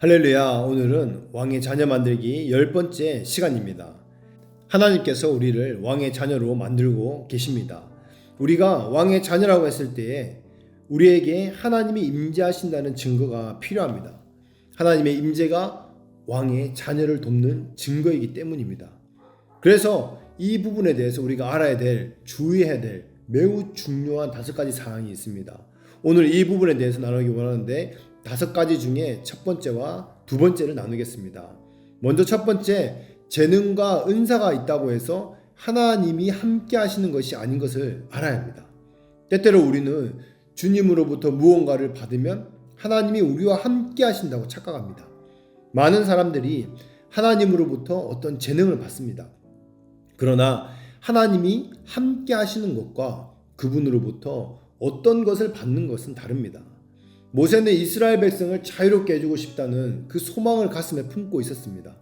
할렐루야. 오늘은 왕의 자녀 만들기 10번째 시간입니다. 하나님께서 우리를 왕의 자녀로 만들고 계십니다. 우리가 왕의 자녀라고 했을 때에 우리에게 하나님이 임재하신다는 증거가 필요합니다. 하나님의 임재가 왕의 자녀를 돕는 증거이기 때문입니다. 그래서 이 부분에 대해서 우리가 알아야 될, 주의해야 될 매우 중요한 5가지 사항이 있습니다. 오늘 이 부분에 대해서 나누기 원하는데 5가지 중에 첫 번째와 두 번째를 나누겠습니다. 먼저 첫 번째, 재능과 은사가 있다고 해서 하나님이 함께 하시는 것이 아닌 것을 알아야 합니다. 때때로 우리는 주님으로부터 무언가를 받으면 하나님이 우리와 함께 하신다고 착각합니다. 많은 사람들이 하나님으로부터 어떤 재능을 받습니다. 그러나 하나님이 함께 하시는 것과 그분으로부터 어떤 것을 받는 것은 다릅니다. 모세는 이스라엘 백성을 자유롭게 해주고 싶다는 그 소망을 가슴에 품고 있었습니다.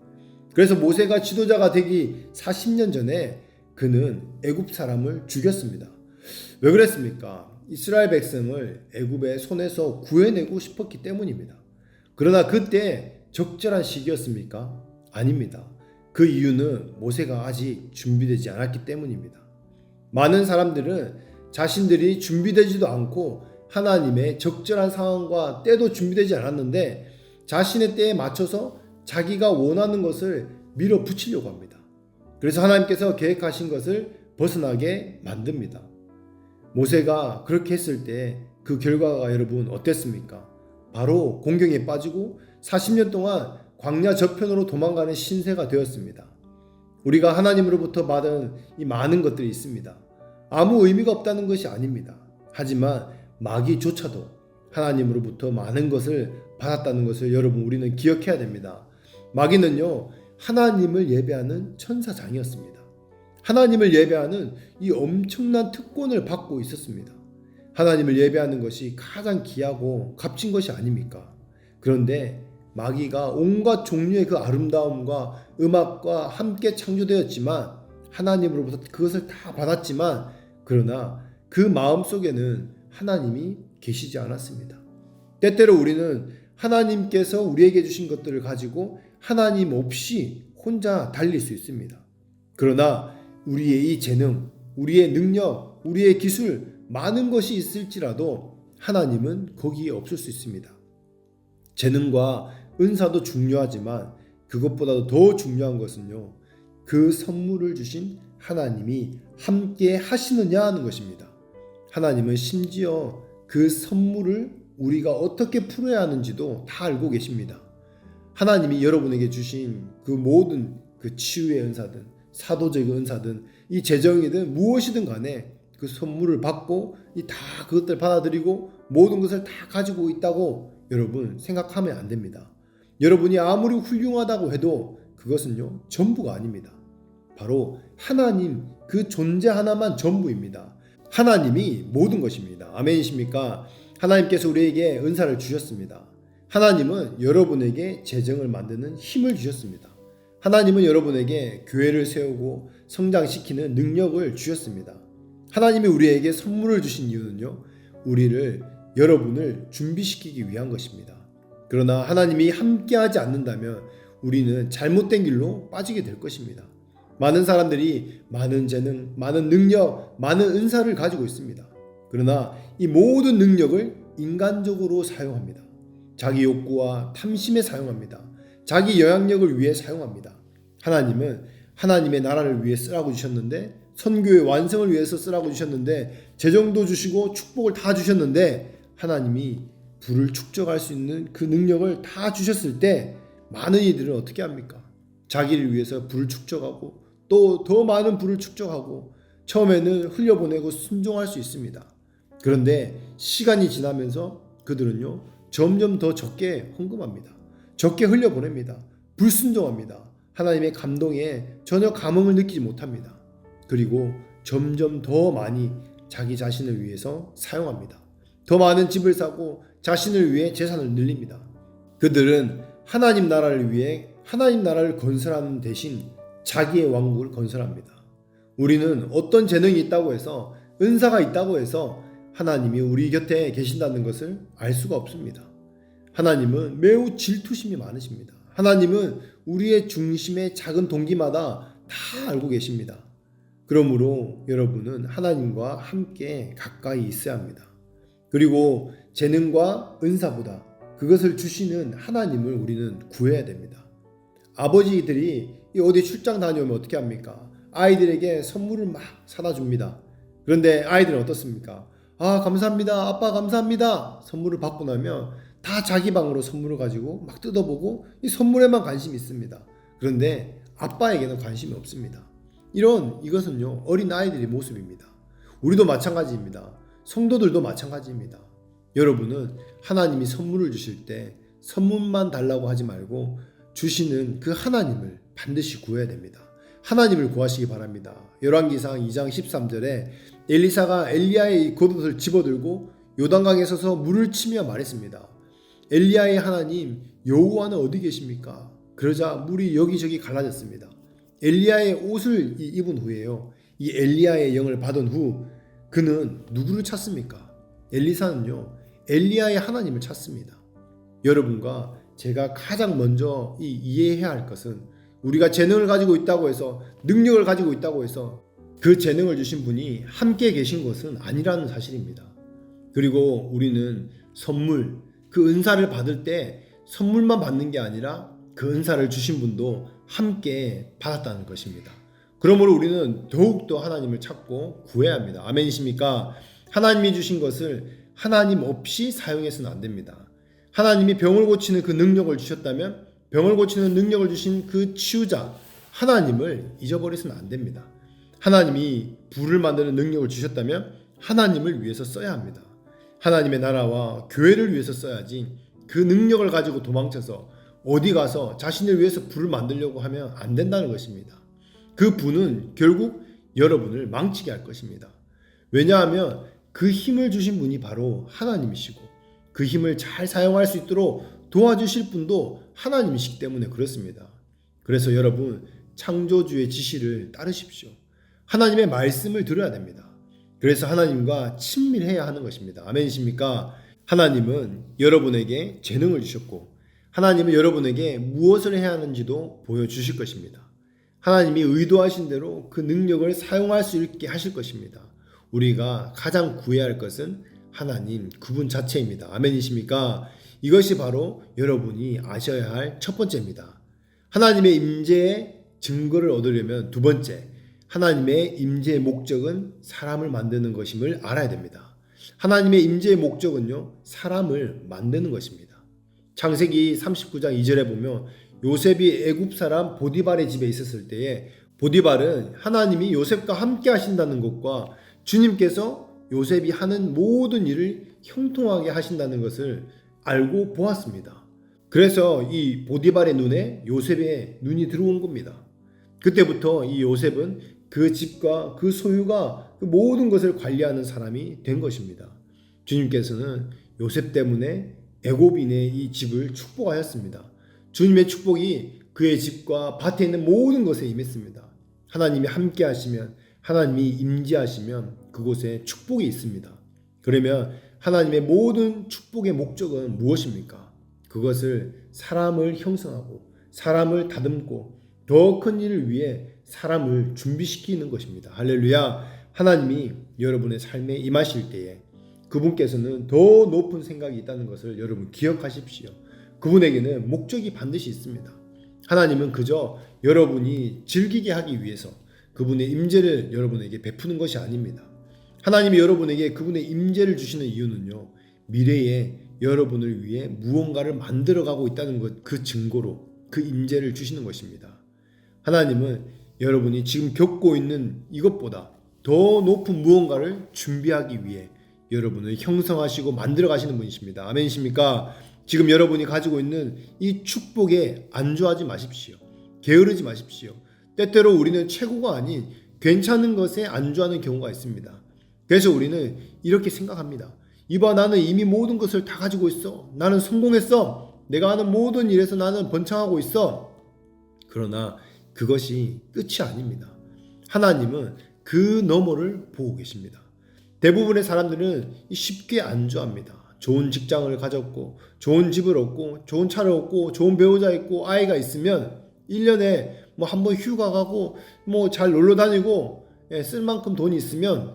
그래서 모세가 지도자가 되기 40년 전에 그는 애굽 사람을 죽였습니다. 왜 그랬습니까? 이스라엘 백성을 애굽의 손에서 구해내고 싶었기 때문입니다. 그러나 그때 적절한 시기였습니까? 아닙니다. 그 이유는 모세가 아직 준비되지 않았기 때문입니다. 많은 사람들은 자신들이 준비되지도 않고 하나님의 적절한 상황과 때도 준비되지 않았는데 자신의 때에 맞춰서 자기가 원하는 것을 밀어붙이려고 합니다. 그래서 하나님께서 계획하신 것을 벗어나게 만듭니다. 모세가 그렇게 했을 때 그 결과가 여러분 어땠습니까? 바로 공경에 빠지고 40년 동안 광야 저편으로 도망가는 신세가 되었습니다. 우리가 하나님으로부터 받은 이 많은 것들이 있습니다. 아무 의미가 없다는 것이 아닙니다. 하지만 마귀조차도 하나님으로부터 많은 것을 받았다는 것을 여러분 우리는 기억해야 됩니다. 마귀는요, 하나님을 예배하는 천사장이었습니다. 하나님을 예배하는 이 엄청난 특권을 받고 있었습니다. 하나님을 예배하는 것이 가장 귀하고 값진 것이 아닙니까? 그런데 마귀가 온갖 종류의 그 아름다움과 음악과 함께 창조되었지만 하나님으로부터 그것을 다 받았지만 그러나 그 마음속에는 하나님이 계시지 않았습니다. 때때로 우리는 하나님께서 우리에게 주신 것들을 가지고 하나님 없이 혼자 달릴 수 있습니다. 그러나 우리의 이 재능, 우리의 능력, 우리의 기술 많은 것이 있을지라도 하나님은 거기에 없을 수 있습니다. 재능과 은사도 중요하지만 그것보다도 더 중요한 것은요, 그 선물을 주신 하나님이 함께 하시느냐 하는 것입니다. 하나님은 심지어 그 선물을 우리가 어떻게 풀어야 하는지도 다 알고 계십니다. 하나님이 여러분에게 주신 그 모든 그 치유의 은사든 사도적 은사든 이 재정이든 무엇이든 간에 그 선물을 받고 다 그것들 받아들이고 모든 것을 다 가지고 있다고 여러분 생각하면 안 됩니다. 여러분이 아무리 훌륭하다고 해도 그것은요 전부가 아닙니다. 바로 하나님 그 존재 하나만 전부입니다. 하나님이 모든 것입니다. 아멘이십니까? 하나님께서 우리에게 은사를 주셨습니다. 하나님은 여러분에게 재정을 만드는 힘을 주셨습니다. 하나님은 여러분에게 교회를 세우고 성장시키는 능력을 주셨습니다. 하나님이 우리에게 선물을 주신 이유는요, 여러분을 준비시키기 위한 것입니다. 그러나 하나님이 함께하지 않는다면 우리는 잘못된 길로 빠지게 될 것입니다. 많은 사람들이 많은 재능, 많은 능력, 많은 은사를 가지고 있습니다. 그러나 이 모든 능력을 인간적으로 사용합니다. 자기 욕구와 탐심에 사용합니다. 자기 영향력을 위해 사용합니다. 하나님은 하나님의 나라를 위해 쓰라고 주셨는데, 선교의 완성을 위해서 쓰라고 주셨는데, 재정도 주시고 축복을 다 주셨는데 하나님이 부를 축적할 수 있는 그 능력을 다 주셨을 때 많은 이들은 어떻게 합니까? 자기를 위해서 부를 축적하고 또 더 많은 부를 축적하고 처음에는 흘려보내고 순종할 수 있습니다. 그런데 시간이 지나면서 그들은요 점점 더 적게 헌금합니다. 적게 흘려보냅니다. 불순종합니다. 하나님의 감동에 전혀 감흥을 느끼지 못합니다. 그리고 점점 더 많이 자기 자신을 위해서 사용합니다. 더 많은 집을 사고 자신을 위해 재산을 늘립니다. 그들은 하나님 나라를 위해 하나님 나라를 건설하는 대신 자기의 왕국을 건설합니다. 우리는 어떤 재능이 있다고 해서, 은사가 있다고 해서 하나님이 우리 곁에 계신다는 것을 알 수가 없습니다. 하나님은 매우 질투심이 많으십니다. 하나님은 우리의 중심의 작은 동기마다 다 알고 계십니다. 그러므로 여러분은 하나님과 함께 가까이 있어야 합니다. 그리고 재능과 은사보다 그것을 주시는 하나님을 우리는 구해야 됩니다. 아버지들이 어디 출장 다녀오면 어떻게 합니까? 아이들에게 선물을 막 사다 줍니다. 그런데 아이들은 어떻습니까? 감사합니다. 아빠 감사합니다. 선물을 받고 나면 다 자기 방으로 선물을 가지고 막 뜯어보고 이 선물에만 관심이 있습니다. 그런데 아빠에게는 관심이 없습니다. 이것은요, 어린 아이들의 모습입니다. 우리도 마찬가지입니다. 성도들도 마찬가지입니다. 여러분은 하나님이 선물을 주실 때 선물만 달라고 하지 말고 주시는 그 하나님을 반드시 구해야 됩니다. 하나님을 구하시기 바랍니다. 열왕기상 2장 13절에 엘리사가 엘리야의 겉옷을 집어들고 요단강에 서서 물을 치며 말했습니다. 엘리야의 하나님 여호와는 어디 계십니까? 그러자 물이 여기저기 갈라졌습니다. 엘리야의 옷을 입은 후에요, 이 엘리야의 영을 받은 후 그는 누구를 찾습니까? 엘리사는요, 엘리야의 하나님을 찾습니다. 여러분과 제가 가장 먼저 이해해야 할 것은, 우리가 재능을 가지고 있다고 해서, 능력을 가지고 있다고 해서 그 재능을 주신 분이 함께 계신 것은 아니라는 사실입니다. 그리고 우리는 선물, 그 은사를 받을 때 선물만 받는 게 아니라 그 은사를 주신 분도 함께 받았다는 것입니다. 그러므로 우리는 더욱더 하나님을 찾고 구해야 합니다. 아멘이십니까? 하나님이 주신 것을 하나님 없이 사용해서는 안 됩니다. 하나님이 병을 고치는 그 능력을 주셨다면 병을 고치는 능력을 주신 그 치유자 하나님을 잊어버려서는 안 됩니다. 하나님이 불을 만드는 능력을 주셨다면 하나님을 위해서 써야 합니다. 하나님의 나라와 교회를 위해서 써야지 그 능력을 가지고 도망쳐서 어디 가서 자신을 위해서 불을 만들려고 하면 안 된다는 것입니다. 그 불은 결국 여러분을 망치게 할 것입니다. 왜냐하면 그 힘을 주신 분이 바로 하나님이시고 그 힘을 잘 사용할 수 있도록 도와주실 분도 하나님이시기 때문에 그렇습니다. 그래서 여러분, 창조주의 지시를 따르십시오. 하나님의 말씀을 들어야 됩니다. 그래서 하나님과 친밀해야 하는 것입니다. 아멘이십니까? 하나님은 여러분에게 재능을 주셨고 하나님은 여러분에게 무엇을 해야 하는지도 보여주실 것입니다. 하나님이 의도하신 대로 그 능력을 사용할 수 있게 하실 것입니다. 우리가 가장 구해야 할 것은 하나님 그분 자체입니다. 아멘이십니까? 이것이 바로 여러분이 아셔야 할 첫 번째입니다. 하나님의 임재의 증거를 얻으려면 두 번째, 하나님의 임재의 목적은 사람을 만드는 것임을 알아야 됩니다. 하나님의 임재의 목적은요, 사람을 만드는 것입니다. 창세기 39장 2절에 보면 요셉이 애굽 사람 보디발의 집에 있었을 때에 보디발은 하나님이 요셉과 함께 하신다는 것과 주님께서 요셉이 하는 모든 일을 형통하게 하신다는 것을 알고 보았습니다. 그래서 이 보디발의 눈에 요셉의 눈이 들어온 겁니다. 그때부터 이 요셉은 그 집과 그 소유가 그 모든 것을 관리하는 사람이 된 것입니다. 주님께서는 요셉 때문에 애굽인의 이 집을 축복하였습니다. 주님의 축복이 그의 집과 밭에 있는 모든 것에 임했습니다. 하나님이 함께 하시면, 하나님이 임재하시면 그곳에 축복이 있습니다. 그러면 하나님의 모든 축복의 목적은 무엇입니까? 그것을 사람을 형성하고 사람을 다듬고 더 큰 일을 위해 사람을 준비시키는 것입니다. 할렐루야. 하나님이 여러분의 삶에 임하실 때에 그분께서는 더 높은 생각이 있다는 것을 여러분 기억하십시오. 그분에게는 목적이 반드시 있습니다. 하나님은 그저 여러분이 즐기게 하기 위해서 그분의 임재를 여러분에게 베푸는 것이 아닙니다. 하나님이 여러분에게 그분의 임재를 주시는 이유는요, 미래에 여러분을 위해 무언가를 만들어가고 있다는 것, 그 증거로 그 임재를 주시는 것입니다. 하나님은 여러분이 지금 겪고 있는 이것보다 더 높은 무언가를 준비하기 위해 여러분을 형성하시고 만들어 가시는 분이십니다. 아멘이십니까? 지금 여러분이 가지고 있는 이 축복에 안주하지 마십시오. 게으르지 마십시오. 때때로 우리는 최고가 아닌 괜찮은 것에 안주하는 경우가 있습니다. 그래서 우리는 이렇게 생각합니다. 이봐, 나는 이미 모든 것을 다 가지고 있어. 나는 성공했어. 내가 하는 모든 일에서 나는 번창하고 있어. 그러나 그것이 끝이 아닙니다. 하나님은 그 너머를 보고 계십니다. 대부분의 사람들은 쉽게 안주합니다. 좋은 직장을 가졌고 좋은 집을 얻고 좋은 차를 얻고 좋은 배우자 있고 아이가 있으면 1년에 뭐 한번 휴가 가고 뭐 잘 놀러 다니고 쓸 만큼 돈이 있으면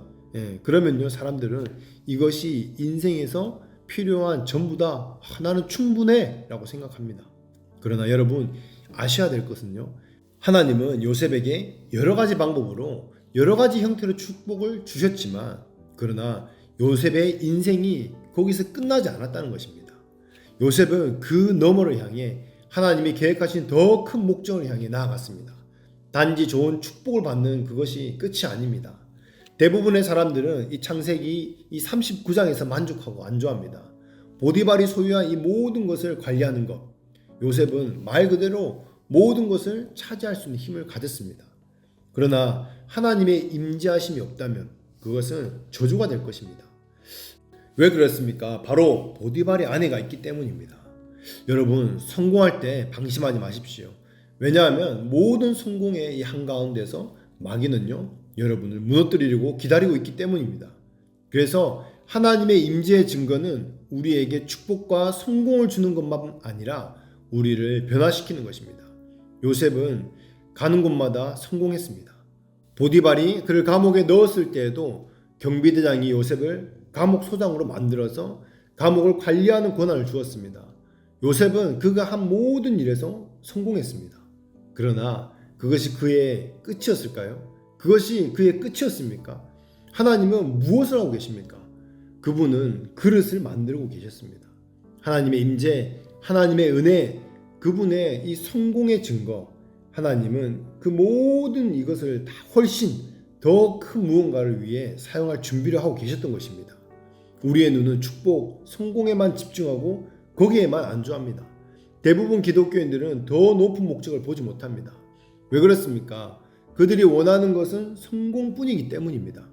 그러면요 사람들은 이것이 인생에서 필요한 전부 다 나는 충분해 라고 생각합니다. 그러나 여러분 아셔야 될 것은요, 하나님은 요셉에게 여러 가지 방법으로 여러 가지 형태로 축복을 주셨지만 그러나 요셉의 인생이 거기서 끝나지 않았다는 것입니다. 요셉은 그 너머를 향해 하나님이 계획하신 더 큰 목적을 향해 나아갔습니다. 단지 좋은 축복을 받는 그것이 끝이 아닙니다. 대부분의 사람들은 이 창세기 이 39장에서 만족하고 안주합니다. 보디발이 소유한 이 모든 것을 관리하는 것, 요셉은 말 그대로 모든 것을 차지할 수 있는 힘을 가졌습니다. 그러나 하나님의 임재하심이 없다면 그것은 저주가 될 것입니다. 왜 그렇습니까? 바로 보디발의 아내가 있기 때문입니다. 여러분 성공할 때 방심하지 마십시오. 왜냐하면 모든 성공의 이 한가운데서 마귀는요 여러분을 무너뜨리려고 기다리고 있기 때문입니다. 그래서 하나님의 임재의 증거는 우리에게 축복과 성공을 주는 것만 아니라 우리를 변화시키는 것입니다. 요셉은 가는 곳마다 성공했습니다. 보디발이 그를 감옥에 넣었을 때에도 경비대장이 요셉을 감옥 소장으로 만들어서 감옥을 관리하는 권한을 주었습니다. 요셉은 그가 한 모든 일에서 성공했습니다. 그러나 그것이 그의 끝이었을까요? 그것이 그의 끝이었습니까? 하나님은 무엇을 하고 계십니까? 그분은 그릇을 만들고 계셨습니다. 하나님의 임재, 하나님의 은혜, 그분의 이 성공의 증거, 하나님은 그 모든 이것을 다 훨씬 더 큰 무언가를 위해 사용할 준비를 하고 계셨던 것입니다. 우리의 눈은 축복, 성공에만 집중하고 거기에만 안주합니다. 대부분 기독교인들은 더 높은 목적을 보지 못합니다. 왜 그렇습니까? 그들이 원하는 것은 성공뿐이기 때문입니다.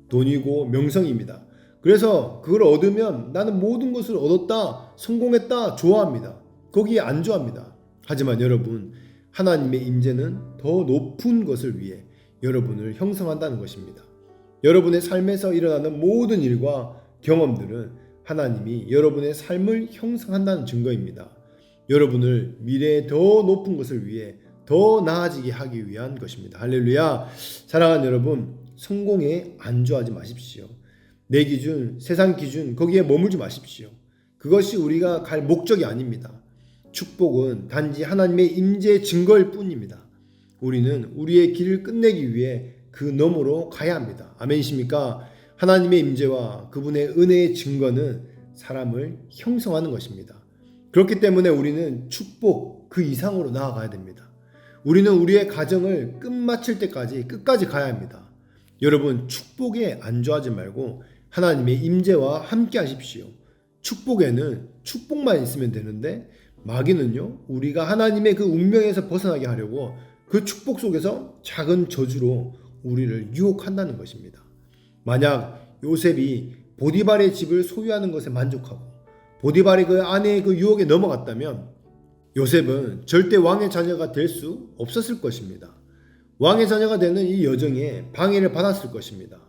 돈이고 명성입니다. 그래서 그걸 얻으면 나는 모든 것을 얻었다, 성공했다, 좋아합니다. 거기에 안주합니다. 하지만 여러분, 하나님의 임재는 더 높은 것을 위해 여러분을 형성한다는 것입니다. 여러분의 삶에서 일어나는 모든 일과 경험들은 하나님이 여러분의 삶을 형성한다는 증거입니다. 여러분을 미래의 더 높은 것을 위해 더 나아지게 하기 위한 것입니다. 할렐루야. 사랑하는 여러분, 성공에 안주하지 마십시오. 내 기준, 세상 기준 거기에 머물지 마십시오. 그것이 우리가 갈 목적이 아닙니다. 축복은 단지 하나님의 임재의 증거일 뿐입니다. 우리는 우리의 길을 끝내기 위해 그 너머로 가야 합니다. 아멘이십니까? 하나님의 임재와 그분의 은혜의 증거는 사람을 형성하는 것입니다. 그렇기 때문에 우리는 축복 그 이상으로 나아가야 됩니다. 우리는 우리의 가정을 끝마칠 때까지 끝까지 가야 합니다. 여러분 축복에 안주하지 말고 하나님의 임재와 함께 하십시오. 축복에는 축복만 있으면 되는데 마귀는요 우리가 하나님의 그 운명에서 벗어나게 하려고 그 축복 속에서 작은 저주로 우리를 유혹한다는 것입니다. 만약 요셉이 보디발의 집을 소유하는 것에 만족하고 보디발의 그 아내의 그 유혹에 넘어갔다면 요셉은 절대 왕의 자녀가 될 수 없었을 것입니다. 왕의 자녀가 되는 이 여정에 방해를 받았을 것입니다.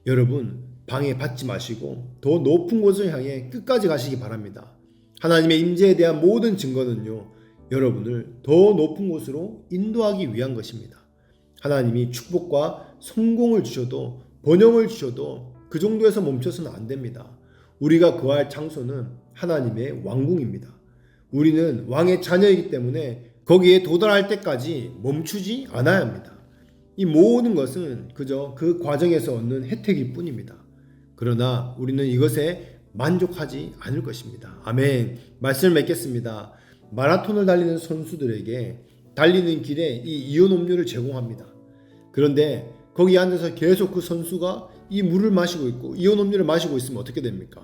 여러분 방해받지 마시고 더 높은 곳을 향해 끝까지 가시기 바랍니다. 하나님의 임재에 대한 모든 증거는요 여러분을 더 높은 곳으로 인도하기 위한 것입니다. 하나님이 축복과 성공을 주셔도 번영을 주셔도 그 정도에서 멈춰서는 안 됩니다. 우리가 거할 장소는 하나님의 왕궁입니다. 우리는 왕의 자녀이기 때문에 거기에 도달할 때까지 멈추지 않아야 합니다. 이 모든 것은 그저 그 과정에서 얻는 혜택일 뿐입니다. 그러나 우리는 이것에 만족하지 않을 것입니다. 아멘. 말씀을 맺겠습니다. 마라톤을 달리는 선수들에게 달리는 길에 이 이온 음료를 제공합니다. 그런데 거기 앉아서 계속 그 선수가 이 물을 마시고 있고 이온 음료를 마시고 있으면 어떻게 됩니까?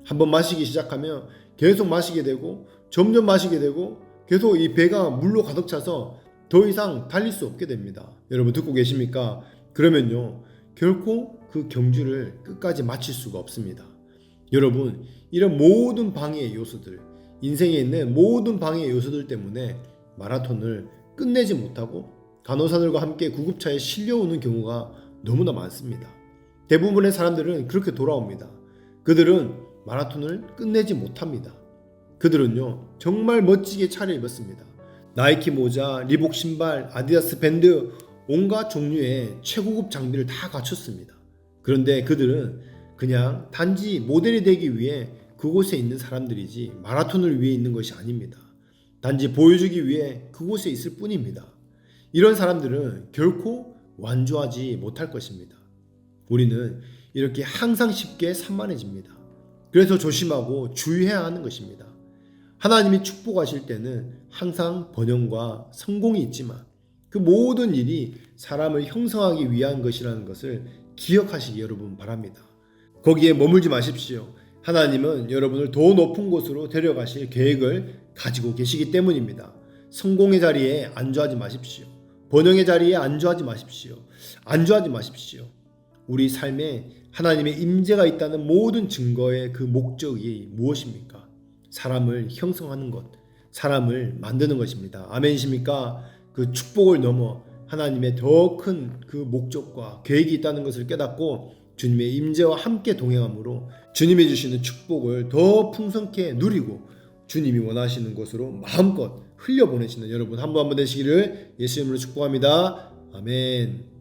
한번 마시기 시작하면 계속 마시게 되고 점점 마시게 되고 계속 이 배가 물로 가득 차서 더 이상 달릴 수 없게 됩니다. 여러분 듣고 계십니까? 그러면요 결코 그 경주를 끝까지 마칠 수가 없습니다. 여러분 이런 모든 방해의 요소들, 인생에 있는 모든 방해의 요소들 때문에 마라톤을 끝내지 못하고 간호사들과 함께 구급차에 실려오는 경우가 너무나 많습니다. 대부분의 사람들은 그렇게 돌아옵니다. 그들은 마라톤을 끝내지 못합니다. 그들은요 정말 멋지게 차려입었습니다. 나이키 모자, 리복 신발, 아디다스 밴드, 온갖 종류의 최고급 장비를 다 갖췄습니다. 그런데 그들은 그냥 단지 모델이 되기 위해 그곳에 있는 사람들이지 마라톤을 위해 있는 것이 아닙니다. 단지 보여주기 위해 그곳에 있을 뿐입니다. 이런 사람들은 결코 완주하지 못할 것입니다. 우리는 이렇게 항상 쉽게 산만해집니다. 그래서 조심하고 주의해야 하는 것입니다. 하나님이 축복하실 때는 항상 번영과 성공이 있지만 그 모든 일이 사람을 형성하기 위한 것이라는 것을 기억하시기 여러분 바랍니다. 거기에 머물지 마십시오. 하나님은 여러분을 더 높은 곳으로 데려가실 계획을 가지고 계시기 때문입니다. 성공의 자리에 안주하지 마십시오. 번영의 자리에 안주하지 마십시오. 안주하지 마십시오. 우리 삶에 하나님의 임재가 있다는 모든 증거의 그 목적이 무엇입니까? 사람을 형성하는 것, 사람을 만드는 것입니다. 아멘이십니까? 그 축복을 넘어 하나님의 더 큰 그 목적과 계획이 있다는 것을 깨닫고 주님의 임재와 함께 동행함으로 주님이 주시는 축복을 더 풍성케 누리고 주님이 원하시는 곳으로 마음껏 흘려보내시는 여러분 한 분 한 분 되시기를 예수 이름으로 축복합니다. 아멘.